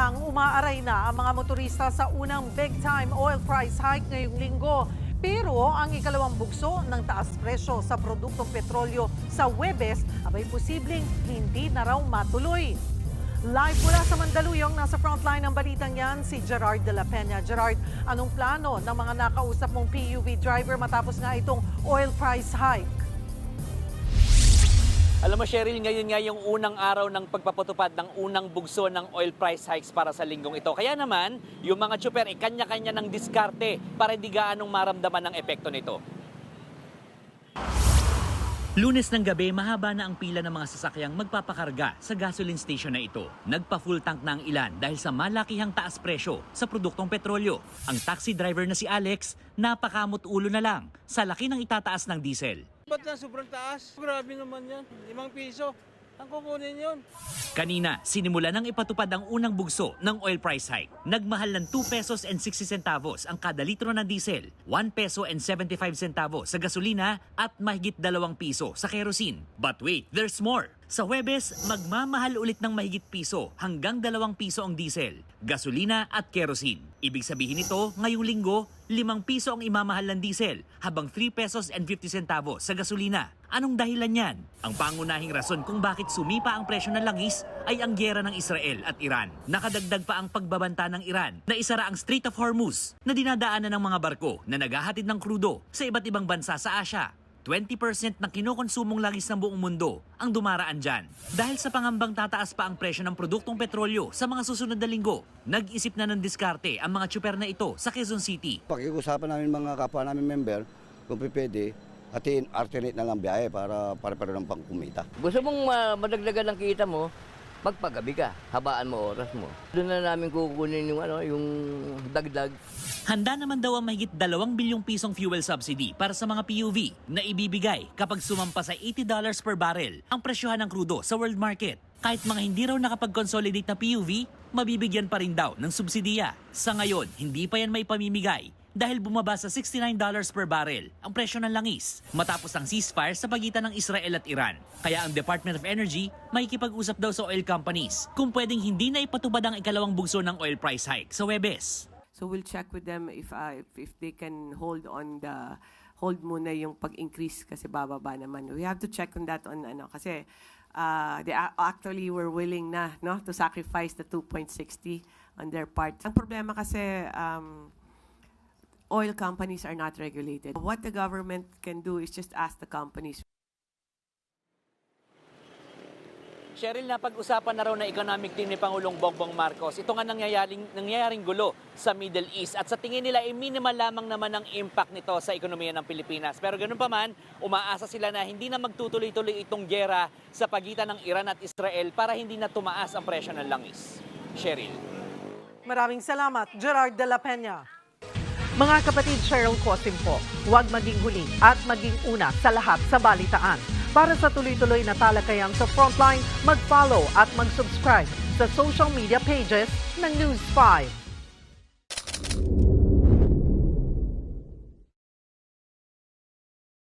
lang umaaray na ang mga motorista sa unang big-time oil price hike ngayong linggo. Pero ang ikalawang bugso ng taas presyo sa produktong petrolyo sa Huwebes abay posibleng hindi na raw matuloy. Live mula sa Mandaluyong, nasa frontline ng balitang yan si Gerard de la Peña. Gerard, anong plano ng mga nakausap mong PUV driver matapos nga itong oil price hike? Alam mo, Cheryl, ngayon nga yung unang araw ng pagpapatupad ng unang bugso ng oil price hikes para sa linggong ito. Kaya naman, yung mga tsuper, kanya-kanya ng diskarte para hindi gaanong maramdaman ng epekto nito. Lunes ng gabi, mahaba na ang pila ng mga sasakyang magpapakarga sa gasoline station na ito. Nagpa-full tank na ang ilan dahil sa malakihang taas presyo sa produktong petrolyo. Ang taxi driver na si Alex, napakamot ulo na lang sa laki ng itataas ng diesel. Ba't na sobrang taas? Grabe naman yan. 5 piso. Ang kukunin yun. Kanina, sinimula ng ipatupad ang unang bugso ng oil price hike. Nagmahal ng 2 pesos and 60 centavos ang kada litro ng diesel, 1 peso and 75 centavos sa gasolina at mahigit 2 piso sa kerosene. But wait, there's more! Sa Huwebes, magmamahal ulit ng mahigit piso hanggang 2 piso ang diesel, gasolina at kerosene. Ibig sabihin nito, ngayong linggo, 5 piso ang imamahal ng diesel habang 3 pesos and 50 centavos sa gasolina. Anong dahilan yan? Ang pangunahing rason kung bakit sumipa ang presyo ng langis ay ang gyera ng Israel at Iran. Nakadagdag pa ang pagbabanta ng Iran na isara ang Strait of Hormuz na dinadaanan ng mga barko na naghahatid ng krudo sa iba't ibang bansa sa Asia. 20% ng kinokonsumong langis ng buong mundo ang dumaraan dyan. Dahil sa pangambang tataas pa ang presyo ng produktong petrolyo sa mga susunod na linggo, nag-isip na ng diskarte ang mga tsuper na ito sa Quezon City. Pag-iusapan namin mga kapwa namin member, kung pwede, alternate na lang biyahe para pare-pare ng pangkumita. Gusto mong madagdagan ng kita mo, magpagabi ka, habaan mo oras mo. Doon na namin kukunin yung dagdag. Handa naman daw ang mahigit 2 bilyong pisong fuel subsidy para sa mga PUV na ibibigay kapag sumampa sa $80 per barrel ang presyohan ng krudo sa world market. Kahit mga hindi raw nakapag-consolidate na PUV, mabibigyan pa rin daw ng subsidiya. Sa ngayon, hindi pa yan may pamimigay dahil bumaba sa $69 per barrel ang presyo ng langis matapos ang ceasefire sa pagitan ng Israel at Iran. Kaya ang Department of Energy may ikipag-usap daw sa oil companies kung pwedeng hindi na ipatubad ang ikalawang bugso ng oil price hike sa Huwebes. So we'll check with them if they can hold muna yung pag-increase kasi bababa naman. We have to check on that kasi they actually were willing na to sacrifice the 2.60 on their part. Ang problema kasi oil companies are not regulated. What the government can do is just ask the companies. Cheryl, napag-usapan na raw na economic team ni Pangulong Bongbong Marcos. Ito nga nangyayaring gulo sa Middle East at sa tingin nila ay minimal lamang naman ang impact nito sa ekonomiya ng Pilipinas. Pero ganun pa man, umaasa sila na hindi na magtutuloy-tuloy itong giyera sa pagitan ng Iran at Israel para hindi na tumaas ang presyo ng langis. Cheryl. Maraming salamat, Gerard de la Peña. Mga kapatid, Cheryl Cosim po, huwag maging huli at maging una sa lahat sa balitaan. Para sa tuloy-tuloy na talakayan sa Frontline, mag-follow at mag-subscribe sa social media pages ng News 5.